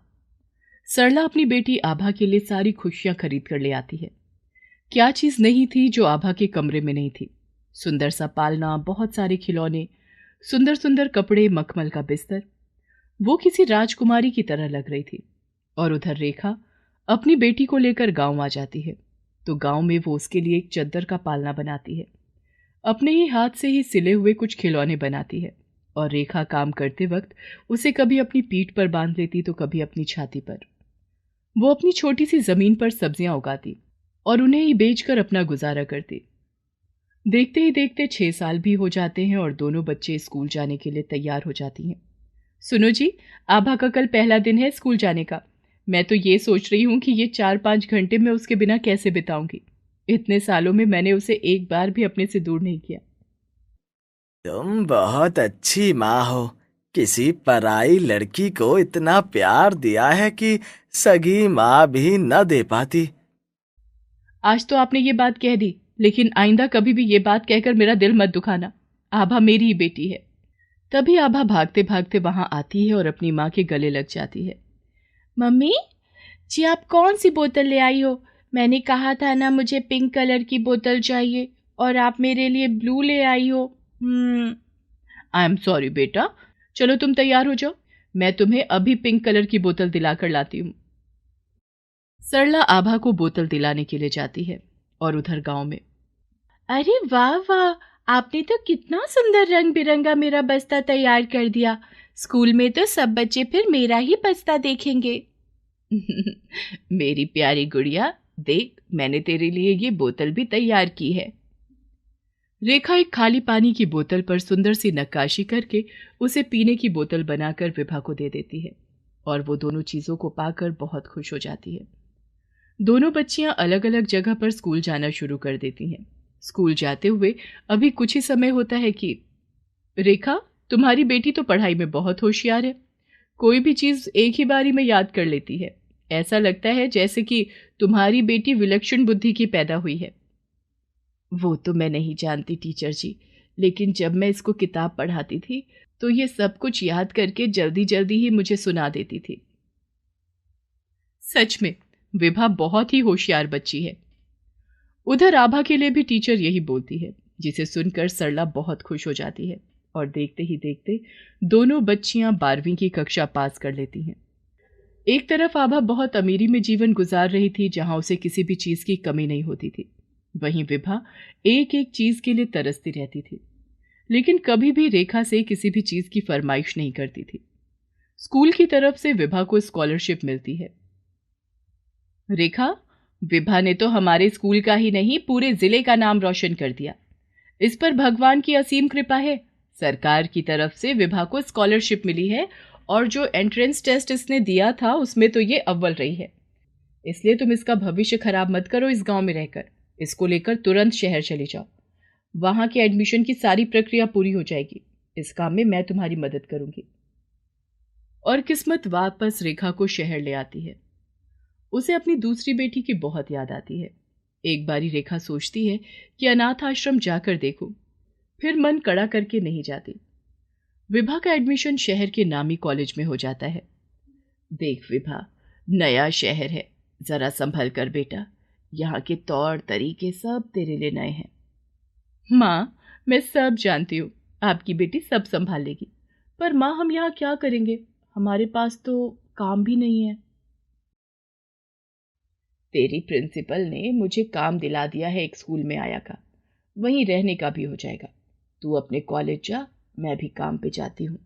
सरला अपनी बेटी आभा के लिए सारी खुशियां खरीद कर ले आती है। क्या चीज नहीं थी जो आभा के कमरे में नहीं थी? सुंदर सा पालना, बहुत सारे खिलौने, सुंदर सुंदर कपड़े, मखमल का बिस्तर। वो किसी राजकुमारी की तरह लग रही थी। और उधर रेखा अपनी बेटी को लेकर गांव आ जाती है। तो गांव में वो उसके लिए एक चद्दर का पालना बनाती है। अपने ही हाथ से ही सिले हुए कुछ खिलौने बनाती है और रेखा काम करते वक्त उसे कभी अपनी पीठ पर बांध लेती तो कभी अपनी छाती पर। वो अपनी छोटी सी जमीन पर सब्जियां उगाती और उन्हें ही बेचकर अपना गुजारा करती। देखते ही देखते 6 साल भी हो जाते हैं और दोनों बच्चे स्कूल जाने के लिए तैयार हो जाती हैं। सुनो जी, आभा का कल पहला दिन है स्कूल जाने का। मैं तो ये सोच रही हूँ कि ये 4-5 घंटे मैं उसके बिना कैसे बिताऊंगी। इतने सालों में मैंने उसे एक बार भी अपने से दूर नहीं किया। तुम बहुत अच्छी माँ हो। किसी पराई लड़की को इतना प्यार दिया है कि सगी माँ भी न दे पाती। आज तो आपने ये बात कह दी, लेकिन आइंदा कभी भी ये बात कहकर मेरा दिल मत दुखाना। आभा मेरी ही बेटी है। तभी आभा भागते भागते वहां आती है और अपनी माँ के गले लग जाती है। मम्मी जी, आप कौन सी बोतल ले आई हो? मैंने कहा था ना मुझे पिंक कलर की बोतल चाहिए और आप मेरे लिए ब्लू ले आई हो। आई एम सॉरी बेटा, चलो तुम तैयार हो जाओ, मैं तुम्हें अभी पिंक कलर की बोतल दिलाकर लाती हूँ। सरला आभा को बोतल दिलाने के लिए जाती है और उधर गांव में, अरे वाह वाह, आपने तो कितना सुंदर रंग बिरंगा मेरा बस्ता तैयार कर दिया। स्कूल में तो सब बच्चे फिर मेरा ही बस्ता देखेंगे। मेरी प्यारी गुड़िया, देख मैंने तेरे लिए ये बोतल भी तैयार की है। रेखा एक खाली पानी की बोतल पर सुंदर सी नक्काशी करके उसे पीने की बोतल बनाकर विभा को दे देती है और वो दोनों चीजों को पाकर बहुत खुश हो जाती है। दोनों बच्चियां अलग अलग जगह पर स्कूल जाना शुरू कर देती हैं। स्कूल जाते हुए अभी कुछ ही समय होता है कि रेखा, तुम्हारी बेटी तो पढ़ाई में बहुत होशियार है। कोई भी चीज एक ही बारी में याद कर लेती है। ऐसा लगता है जैसे कि तुम्हारी बेटी विलक्षण बुद्धि की पैदा हुई है। वो तो मैं नहीं जानती टीचर जी, लेकिन जब मैं इसको किताब पढ़ाती थी तो ये सब कुछ याद करके जल्दी जल्दी ही मुझे सुना देती थी। सच में विभा बहुत ही होशियार बच्ची है। उधर आभा के लिए भी टीचर यही बोलती है, जिसे सुनकर सरला बहुत खुश हो जाती है और देखते ही देखते दोनों बच्चियां 12वीं की कक्षा पास कर लेती हैं। एक तरफ आभा बहुत अमीरी में जीवन गुजार रही थी, जहां उसे किसी भी चीज की कमी नहीं होती थी। वहीं विभा एक एक चीज के लिए तरसती रहती थी, लेकिन कभी भी रेखा से किसी भी चीज की फरमाइश नहीं करती थी। स्कूल की तरफ से विभा को स्कॉलरशिप मिलती है। रेखा, विभा ने तो हमारे स्कूल का ही नहीं पूरे जिले का नाम रोशन कर दिया। इस पर भगवान की असीम कृपा है। सरकार की तरफ से विभा को स्कॉलरशिप मिली है और जो एंट्रेंस टेस्ट इसने दिया था उसमें तो ये अव्वल रही है। इसलिए तुम इसका भविष्य खराब मत करो इस गांव में रहकर। इसको लेकर तुरंत शहर चले जाओ। वहां के एडमिशन की सारी प्रक्रिया पूरी हो जाएगी। इस काम में मैं तुम्हारी मदद करूंगी। और किस्मत वापस रेखा को शहर ले आती है। उसे अपनी दूसरी बेटी की बहुत याद आती है। एक बारी रेखा सोचती है कि अनाथ आश्रम जाकर देखूं, फिर मन कड़ा करके नहीं जाती। विभा का एडमिशन शहर के नामी कॉलेज में हो जाता है। देख विभा, नया शहर है, जरा संभल कर बेटा। यहाँ के तौर तरीके सब तेरे लिए नए हैं। माँ, मैं सब जानती हूँ, आपकी बेटी सब संभाल लेगी। पर माँ, हम यहाँ क्या करेंगे? हमारे पास तो काम भी नहीं है। तेरी प्रिंसिपल ने मुझे काम दिला दिया है एक स्कूल में आया का, वहीं रहने का भी हो जाएगा। तू अपने कॉलेज जा, मैं भी काम पे जाती हूँ।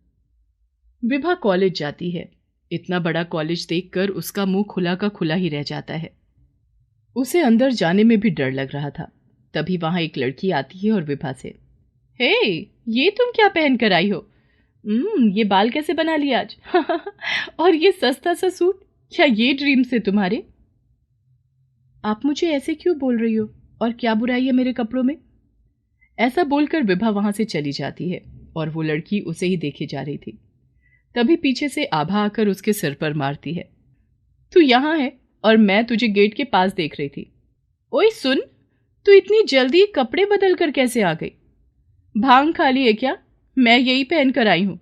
विभा कॉलेज जाती है। इतना बड़ा कॉलेज देखकर उसका मुंह खुला का खुला ही रह जाता है। उसे अंदर जाने में भी डर लग रहा था। तभी वहां एक लड़की आती है और विभा से, हे, ये तुम क्या पहन कर आई हो? ये बाल कैसे बना लिया आज? और ये सस्ता सा सूट, क्या ये ड्रीम्स है तुम्हारे? आप मुझे ऐसे क्यों बोल रही हो? और क्या बुराई है मेरे कपड़ों में? ऐसा बोलकर विभा वहां से चली जाती है और वो लड़की उसे ही देखे जा रही थी। तभी पीछे से आभा आकर उसके सिर पर मारती है। तू यहां है और मैं तुझे गेट के पास देख रही थी। ओए सुन, तू इतनी जल्दी कपड़े बदल कर कैसे आ गई? भांग खा ली है क्या? मैं यही पहन कर आई हूं।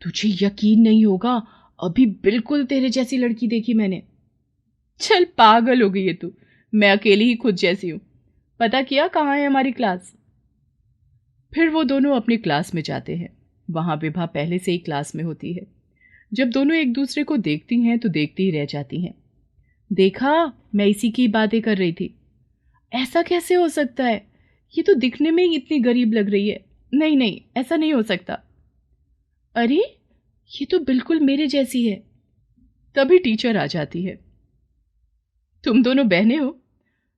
तुझे यकीन नहीं होगा, अभी बिल्कुल तेरे जैसी लड़की देखी मैंने। चल पागल हो गई है तू, मैं अकेली ही खुद जैसी हूं। पता किया कहाँ है हमारी क्लास? फिर वो दोनों अपनी क्लास में जाते हैं। वहां विभा पहले से ही क्लास में होती है। जब दोनों एक दूसरे को देखती हैं तो देखती ही रह जाती हैं। देखा, मैं इसी की बातें कर रही थी। ऐसा कैसे हो सकता है? ये तो दिखने में ही इतनी गरीब लग रही है। नहीं नहीं, ऐसा नहीं हो सकता। अरे, ये तो बिल्कुल मेरे जैसी है। तभी टीचर आ जाती है। तुम दोनों बहनें हो?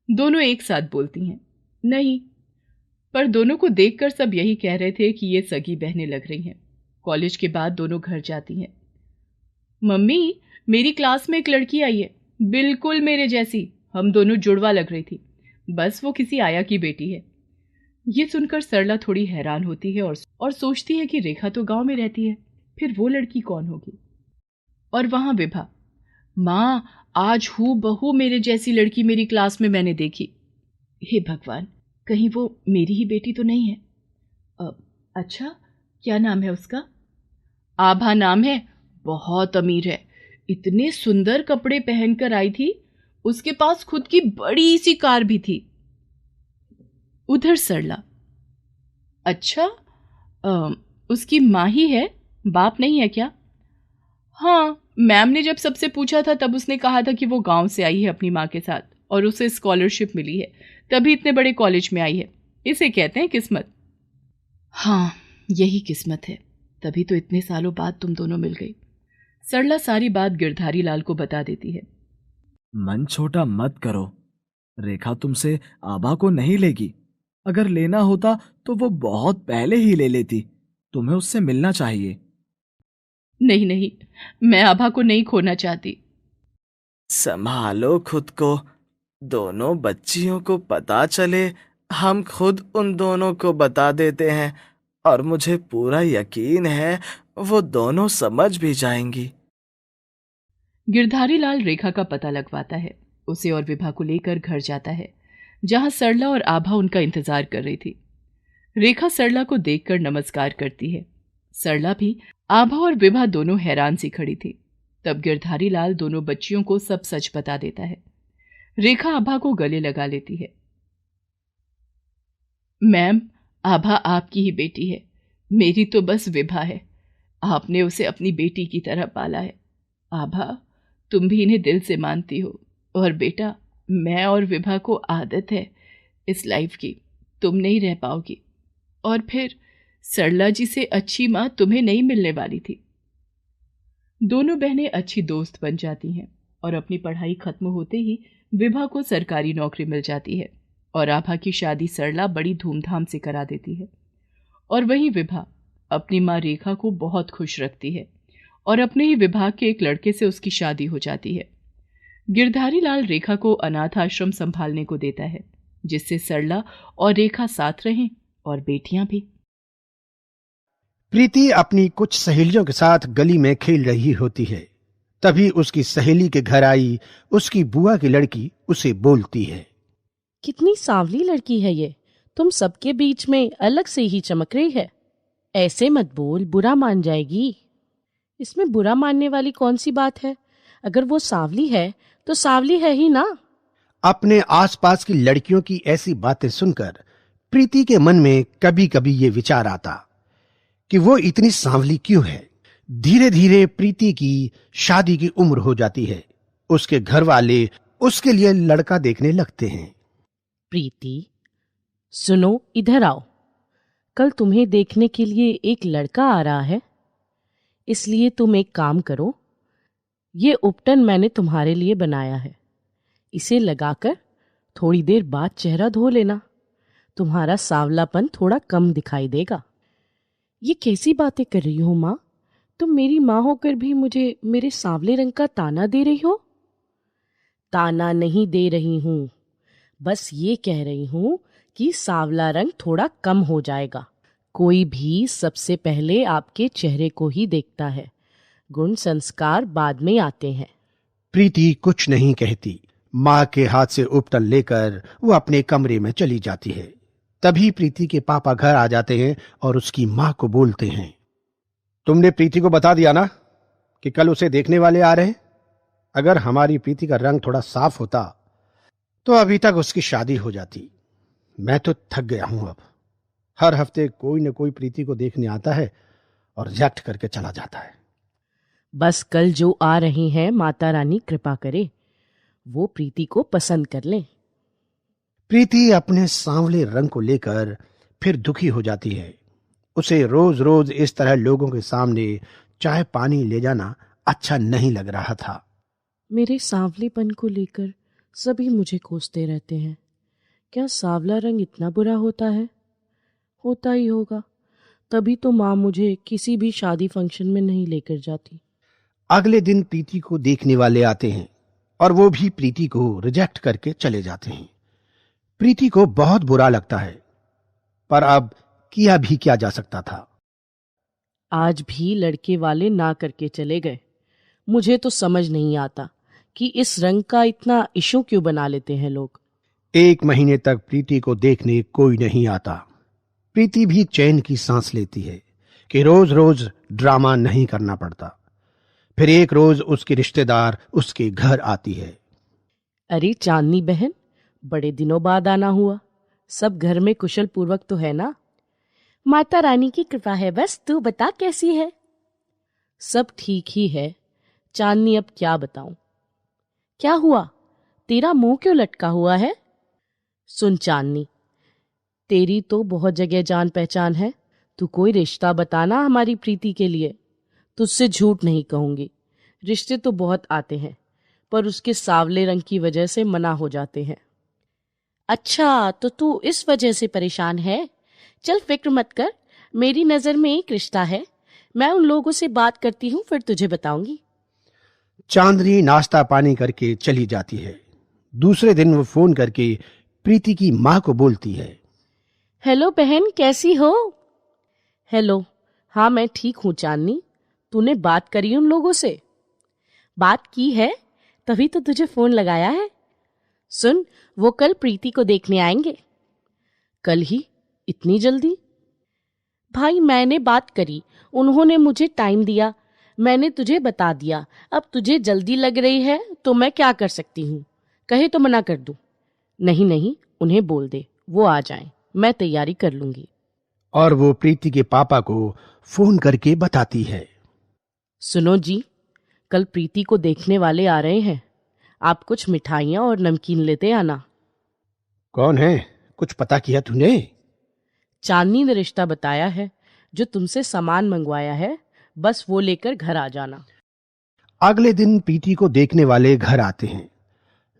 दोनों एक साथ बोलती हैं। नहीं, पर दोनों को देखकर सब यही कह रहे थे कि ये सगी बहनें लग रही हैं। कॉलेज के बाद दोनों घर जाती हैं। मम्मी, मेरी क्लास में एक लड़की आई है, बिल्कुल मेरे जैसी। हम दोनों जुड़वा लग रही थी, बस वो किसी आया की बेटी है। ये सुनकर सरला थोड़ी हैरान होती है और सोचती है कि रेखा तो गांव में रहती है, फिर वो लड़की कौन होगी। और वहां विभा, माँ, आज हूबहू मेरे जैसी लड़की मेरी क्लास में मैंने देखी। हे भगवान, कहीं वो मेरी ही बेटी तो नहीं है। अच्छा, क्या नाम है उसका? आभा नाम है। बहुत अमीर है। इतने सुंदर कपड़े पहनकर आई थी, उसके पास खुद की बड़ी सी कार भी थी। उधर सरला, अच्छा, उसकी माँ ही है, बाप नहीं है क्या? हाँ, मैम ने जब सबसे पूछा था तब उसने कहा था कि वो गांव से आई है अपनी माँ के साथ और उसे स्कॉलरशिप मिली है, तभी इतने बड़े कॉलेज में आई है। इसे कहते हैं किस्मत। हाँ, यही किस्मत है, तभी तो इतने सालों बाद तुम दोनों मिल गई। सरला सारी बात गिरधारी लाल को बता देती है। मन छोटा मत करो, रेखा तुमसे आभा को नहीं लेगी। अगर लेना होता तो वो बहुत पहले ही ले लेती। तुम्हें उससे मिलना चाहिए। नहीं नहीं, मैं आभा को नहीं खोना चाहती। संभालो खुद को। दोनों बच्चियों को पता चले, हम खुद उन दोनों को बता देते हैं और मुझे पूरा यकीन है वो दोनों समझ भी जाएंगी। गिरधारी लाल रेखा का पता लगवाता है, उसे और विभा को लेकर घर जाता है, जहां सरला और आभा उनका इंतजार कर रही थी। रेखा सरला को देखकर नमस्कार करती है। सरला भी आभा और विभा दोनों हैरान सी खड़ी थी। तब गिरधारी लाल दोनों बच्चियों को सब सच बता देता है। रेखा आभा को गले लगा लेती है। मैम, आभा आपकी ही बेटी है, मेरी तो बस विभा है। आपने उसे अपनी बेटी की तरह पाला है। आभा, तुम भी इन्हें दिल से मानती हो। और बेटा, मैं और विभा को आदत है इस लाइफ की, तुम नहीं रह पाओगी। और फिर सरला जी से अच्छी माँ तुम्हें नहीं मिलने वाली थी। दोनों बहनें अच्छी दोस्त बन जाती हैं और अपनी पढ़ाई खत्म होते ही विभा को सरकारी नौकरी मिल जाती है और आभा की शादी सरला बड़ी धूमधाम से करा देती है। और वहीं विभा अपनी माँ रेखा को बहुत खुश रखती है और अपने ही विभाग के एक लड़के से उसकी शादी हो जाती है। गिरधारी लाल रेखा को अनाथ आश्रम संभालने को देता है, जिससे सरला और रेखा साथ रहें और बेटियां भी। प्रीति अपनी कुछ सहेलियों के साथ गली में खेल रही होती है। तभी उसकी सहेली के घर आई उसकी बुआ की लड़की उसे बोलती है, कितनी सांवली लड़की है ये, तुम सबके बीच में अलग से ही चमक रही है। ऐसे मत बोल, बुरा मान जाएगी। इसमें बुरा मानने वाली कौन सी बात है? अगर वो सांवली है तो सांवली है ही ना। अपने आसपास की लड़कियों की ऐसी बातें सुनकर प्रीति के मन में कभी कभी ये विचार आता कि वो इतनी सांवली क्यों है। धीरे धीरे प्रीति की शादी की उम्र हो जाती है। उसके घर वाले उसके लिए लड़का देखने लगते हैं। प्रीति, सुनो, इधर आओ। कल तुम्हें देखने के लिए एक लड़का आ रहा है, इसलिए तुम एक काम करो, ये उपटन मैंने तुम्हारे लिए बनाया है। इसे लगाकर थोड़ी देर बाद चेहरा धो लेना, तुम्हारा सांवलापन थोड़ा कम दिखाई देगा। ये कैसी बातें कर रही हो माँ? तुम मेरी माँ होकर भी मुझे मेरे सांवले रंग का ताना दे रही हो? ताना नहीं दे रही हूँ, बस ये कह रही हूँ कि सांवला रंग थोड़ा कम हो जाएगा। कोई भी सबसे पहले आपके चेहरे को ही देखता है, गुण संस्कार बाद में आते हैं। प्रीति कुछ नहीं कहती। माँ के हाथ से उपटन लेकर वो अपने कमरे में चली जाती है। तभी प्रीति के पापा घर आ जाते हैं और उसकी माँ को बोलते हैं, तुमने प्रीति को बता दिया ना कि कल उसे देखने वाले आ रहे हैं? अगर हमारी प्रीति का रंग थोड़ा साफ होता तो अभी तक उसकी शादी हो जाती। मैं तो थक गया हूं। अब हर हफ्ते कोई न कोई प्रीति को देखने आता है और रिजेक्ट करके चला जाता है। बस कल जो आ रहे हैं माता रानी कृपा करे वो प्रीति को पसंद कर लें। प्रीति अपने सांवले रंग को लेकर फिर दुखी हो जाती है। उसे रोज रोज इस तरह लोगों के सामने चाय पानी ले जाना अच्छा नहीं लग रहा था। मेरे सांवलेपन को लेकर सभी मुझे कोसते रहते हैं। क्या सांवला रंग इतना बुरा होता है? होता ही होगा, तभी तो माँ मुझे किसी भी शादी फंक्शन में नहीं लेकर जाती। अगले दिन प्रीति को देखने वाले आते हैं और वो भी प्रीति को रिजेक्ट करके चले जाते हैं। प्रीति को बहुत बुरा लगता है, पर अब किया भी क्या जा सकता था। आज भी लड़के वाले ना करके चले गए। मुझे तो समझ नहीं आता कि इस रंग का इतना इशू क्यों बना लेते हैं लोग। 1 महीने तक प्रीति को देखने कोई नहीं आता। प्रीति भी चैन की सांस लेती है कि रोज रोज ड्रामा नहीं करना पड़ता। फिर एक रोज उसकी रिश्तेदार उसके घर आती है। अरे चांदनी बहन, बड़े दिनों बाद आना हुआ। सब घर में कुशल पूर्वक तो है ना? माता रानी की कृपा है, बस तू बता कैसी है? सब ठीक ही है चांदनी, अब क्या बताऊं। क्या हुआ, तेरा मुंह क्यों लटका हुआ है? सुन चांदनी, तेरी तो बहुत जगह जान पहचान है। तू कोई रिश्ता बताना हमारी प्रीति के लिए। तुझसे झूठ नहीं कहूंगी, रिश्ते तो बहुत आते हैं, पर उसके सांवले रंग की वजह से मना हो जाते हैं। अच्छा, तो तू इस वजह से परेशान है? चल फिक्र मत कर, मेरी नजर में एक रिश्ता है। मैं उन लोगों से बात करती हूँ, फिर तुझे बताऊंगी। चांदनी नाश्ता पानी करके चली जाती है। दूसरे दिन वो फोन करके प्रीति की माँ को बोलती है। हेलो बहन, कैसी हो? हेलो, हाँ मैं ठीक हूँ चांदनी। तूने बात करी उन लोगों से? बात की है, तभी तो तुझे फोन लगाया है। सुन, वो कल प्रीति को देखने आएंगे। कल ही? इतनी जल्दी? भाई मैंने बात करी, उन्होंने मुझे टाइम दिया, मैंने तुझे बता दिया। अब तुझे जल्दी लग रही है तो मैं क्या कर सकती हूँ? कहे तो मना कर दूं? नहीं नहीं, उन्हें बोल दे वो आ जाएं, मैं तैयारी कर लूंगी। और वो प्रीति के पापा को फोन करके बताती है। सुनो जी, कल प्रीति को देखने वाले आ रहे हैं। आप कुछ मिठाइयाँ और नमकीन लेते आना। कौन है, कुछ पता किया तूने? चांदनी ने रिश्ता बताया है, जो तुमसे सामान मंगवाया है, बस वो लेकर घर आ जाना। अगले दिन प्रीति को देखने वाले घर आते हैं।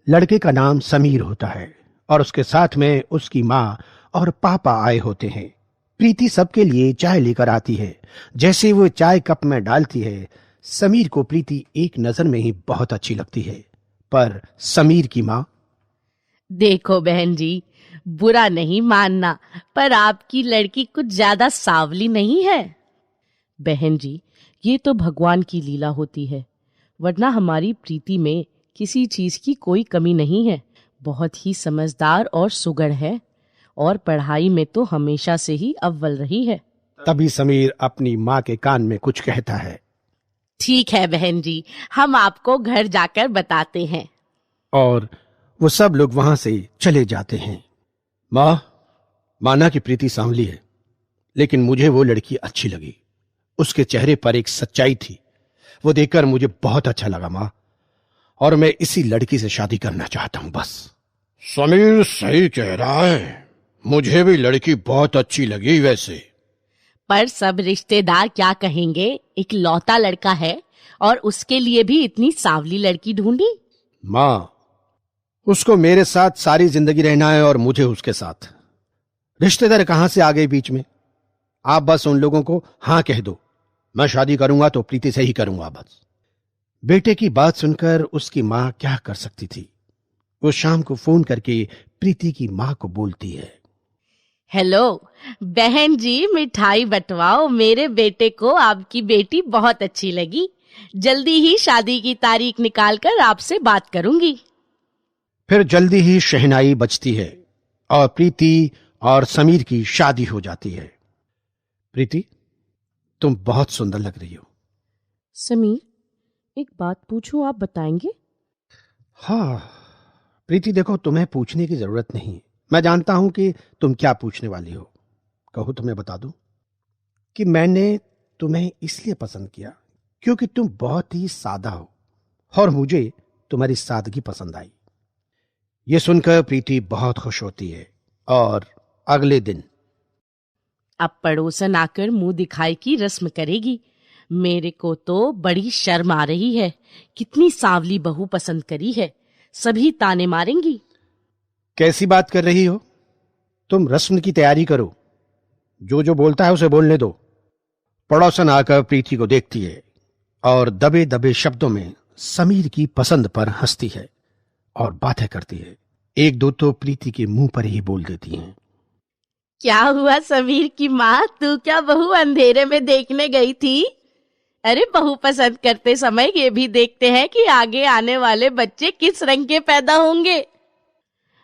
लड़के का नाम समीर होता है और उसके साथ में उसकी माँ और पापा आए होते हैं। प्रीति सबके लिए चाय लेकर आती है। जैसे वो चाय कप में डालती है, समीर को प्रीति एक नजर में ही बहुत अच्छी लगती है। पर समीर की माँ, देखो बहन जी, बुरा नहीं मानना, पर आपकी लड़की कुछ ज्यादा सांवली नहीं है। बहन जी, ये तो भगवान की लीला होती है, वरना हमारी प्रीति में किसी चीज की कोई कमी नहीं है। बहुत ही समझदार और सुगढ़ है, और पढ़ाई में तो हमेशा से ही अव्वल रही है। तभी समीर अपनी माँ के कान में कुछ कहता है। ठीक है बहन जी, हम आपको घर जाकर बताते हैं। और वो सब लोग वहां से चले जाते हैं। माँ, माना कि प्रीति सांवली है, लेकिन मुझे वो लड़की अच्छी लगी। उसके चेहरे पर एक सच्चाई थी, वो देखकर मुझे बहुत अच्छा लगा माँ, और मैं इसी लड़की से शादी करना चाहता हूँ बस। समीर सही कह रहा है, मुझे भी लड़की बहुत अच्छी लगी वैसे। पर सब रिश्तेदार क्या कहेंगे? एक लौता लड़का है और उसके लिए भी इतनी सांवली लड़की ढूंढी। माँ, उसको मेरे साथ सारी जिंदगी रहना है और मुझे उसके साथ। रिश्तेदार कहां से आ गए बीच में? आप बस उन लोगों को हाँ कह दो, मैं शादी करूंगा तो प्रीति से ही करूंगा बस। बेटे की बात सुनकर उसकी माँ क्या कर सकती थी। वो शाम को फोन करके प्रीति की माँ को बोलती है। हेलो बहन जी, मिठाई बंटवाओ, मेरे बेटे को आपकी बेटी बहुत अच्छी लगी। जल्दी ही शादी की तारीख निकालकर आपसे बात करूंगी। फिर जल्दी ही शहनाई बजती है और प्रीति और समीर की शादी हो जाती है। प्रीति, तुम बहुत सुंदर लग रही हो। समीर, एक बात पूछूं, आप बताएंगे? हाँ प्रीति, देखो तुम्हें पूछने की जरूरत नहीं, मैं जानता हूं कि तुम क्या पूछने वाली हो। कहो तो मैं बता दूं कि मैंने तुम्हें इसलिए पसंद किया क्योंकि तुम बहुत ही सादा हो और मुझे तुम्हारी सादगी पसंद आई। ये सुनकर प्रीति बहुत खुश होती है और अगले दिन अब पड़ोसन आकर मुंह दिखाई की रस्म करेगी। मेरे को तो बड़ी शर्म आ रही है। कितनी सांवली बहू पसंद करी है, सभी ताने मारेंगी। कैसी बात कर रही हो? तुम रस्म की तैयारी करो, जो जो बोलता है उसे बोलने दो। पड़ोसन आकर प्रीति को देखती है और दबे दबे शब्दों में समीर की पसंद पर हंसती है और बातें करती है। एक दो तो प्रीति के मुंह पर ही बोल देती हैं। क्या हुआ समीर की माँ, तू क्या बहू अंधेरे में देखने गई थी? अरे बहू पसंद करते समय ये भी देखते हैं कि आगे आने वाले बच्चे किस रंग के पैदा होंगे।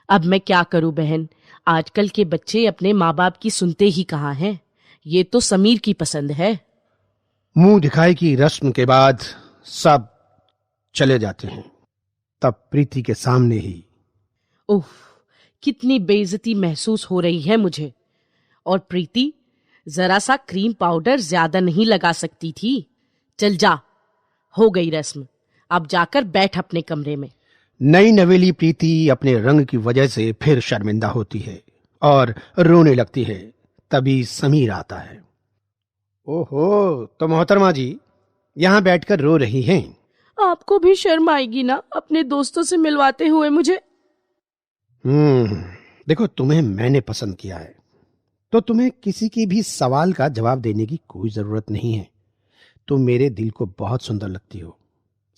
अब मैं क्या करूं बहन, आजकल के बच्चे अपने माँ बाप की सुनते ही कहाँ हैं। ये तो समीर की पसंद है। मुंह दिखाई की रस्म के बाद सब चले जाते हैं। तब प्रीति के सामने ही उफ, कितनी बेइज्जती महसूस हो रही है मुझे। और प्रीति, जरा सा क्रीम पाउडर ज्यादा नहीं लगा सकती थी? चल जा, हो गई रस्म, अब जाकर बैठ अपने कमरे में। नई नवेली प्रीति अपने रंग की वजह से फिर शर्मिंदा होती है और रोने लगती है। तभी समीर आता है। ओहो, तो मोहतरमा जी यहाँ बैठकर रो रही हैं। आपको भी शर्म आएगी ना अपने दोस्तों से मिलवाते हुए मुझे। देखो, तुम्हें मैंने पसंद किया है तो तुम्हें किसी की भी सवाल का जवाब देने की कोई जरूरत नहीं है। तुम मेरे दिल को बहुत सुंदर लगती हो,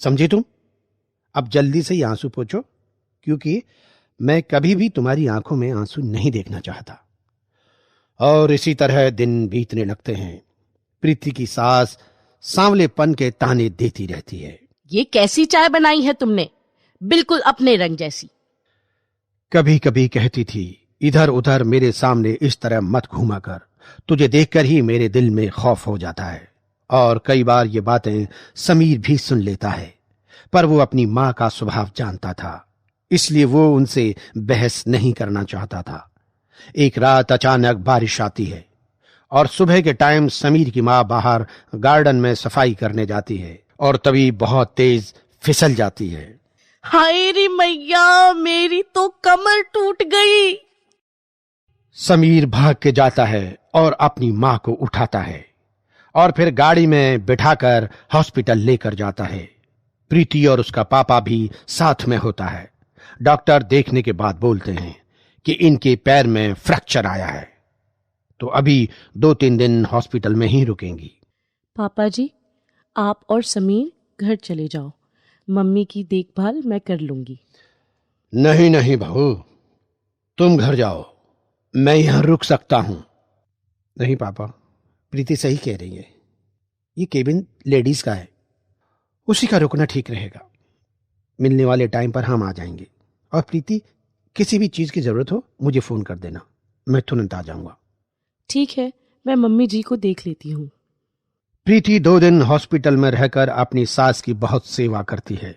समझी तुम? अब जल्दी से ही आंसू पोंछो, क्योंकि मैं कभी भी तुम्हारी आंखों में आंसू नहीं देखना चाहता। और इसी तरह दिन बीतने लगते हैं। प्रीति की सास सांवलेपन के ताने देती रहती है। ये कैसी चाय बनाई है तुमने, बिल्कुल अपने रंग जैसी। कभी कभी कहती थी, इधर उधर मेरे सामने इस तरह मत घूमा कर, तुझे देखकर ही मेरे दिल में खौफ हो जाता है। और कई बार ये बातें समीर भी सुन लेता है, पर वो अपनी माँ का स्वभाव जानता था, इसलिए वो उनसे बहस नहीं करना चाहता था। एक रात अचानक बारिश आती है और सुबह के टाइम समीर की माँ बाहर गार्डन में सफाई करने जाती है और तभी बहुत तेज फिसल जाती है। हाय रे मैया, मेरी तो कमर टूट गई। समीर भाग के जाता है और अपनी माँ को उठाता है और फिर गाड़ी में बिठाकर हॉस्पिटल लेकर जाता है। प्रीति और उसका पापा भी साथ में होता है। डॉक्टर देखने के बाद बोलते हैं कि इनके पैर में फ्रैक्चर आया है, तो अभी 2-3 दिन हॉस्पिटल में ही रुकेंगी। पापा जी, आप और समीर घर चले जाओ, मम्मी की देखभाल मैं कर लूंगी। नहीं नहीं बहू, तुम घर जाओ, मैं यहां रुक सकता हूं। नहीं पापा, प्रीति सही कह रही है, ये केबिन लेडीज का है, उसी का रुकना ठीक रहेगा। मिलने वाले टाइम पर हम आ जाएंगे और प्रीति, किसी भी चीज की जरूरत हो मुझे फोन कर देना, मैं तुरंत आ जाऊंगा। ठीक है, मैं मम्मी जी को देख लेती हूँ। प्रीति 2 दिन हॉस्पिटल में रहकर अपनी सास की बहुत सेवा करती है।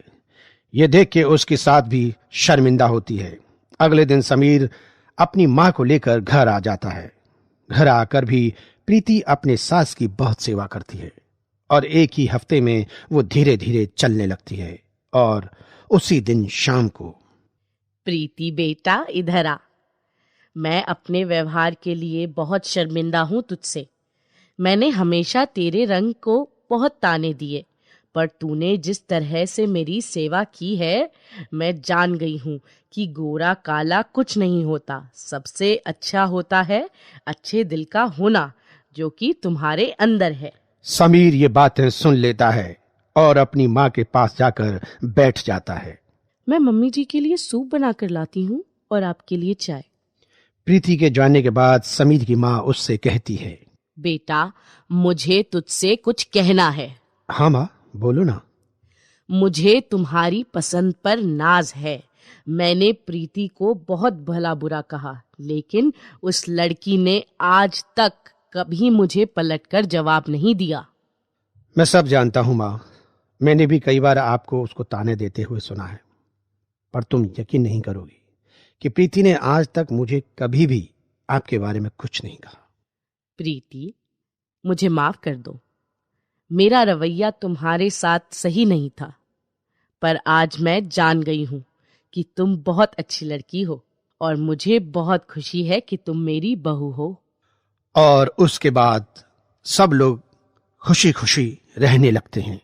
ये देख के उसकी सास भी शर्मिंदा होती है। अगले दिन समीर अपनी माँ को लेकर घर आ जाता है। घर आकर भी प्रीति अपने सास की बहुत सेवा करती है और एक ही हफ्ते में वो धीरे धीरे चलने लगती है। और उसी दिन शाम को, प्रीति बेटा इधर आ, मैं अपने व्यवहार के लिए बहुत शर्मिंदा हूँ तुझसे। मैंने हमेशा तेरे रंग को बहुत ताने दिए, पर तूने जिस तरह से मेरी सेवा की है, मैं जान गई हूँ कि गोरा काला कुछ नहीं होता। सबसे अच्छा होता है अच्छे दिल का होना, जो कि तुम्हारे अंदर है। समीर ये बातें सुन लेता है और अपनी माँ के पास जाकर बैठ जाता है। मैं मम्मी जी के लिए सूप बनाकर लाती हूँ और आपके लिए चाय। प्रीति के जाने के बाद समीर की माँ उससे कहती है, बेटा, मुझे तुझसे कुछ कहना है। हाँ माँ, बोलो ना। मुझे तुम्हारी पसंद पर नाज है। मैंने प्रीति को बहुत भला बुरा कहा, लेकिन उस लड़की ने आज तक कभी मुझे पलटकर जवाब नहीं दिया। मैं सब जानता हूँ माँ, मैंने भी कई बार आपको उसको ताने देते हुए सुना है, पर तुम यकीन नहीं करोगी कि प्रीति ने आज तक मुझे कभी भी आपके बारे में कुछ नहीं कहा। प्रीति, मुझे माफ कर दो। मेरा रवैया तुम्हारे साथ सही नहीं था, पर आज मैं जान गई हूं कि तुम बहुत अच्छी लड़की हो और मुझे बहुत खुशी है कि तुम मेरी बहू हो। और उसके बाद सब लोग खुशी खुशी रहने लगते हैं।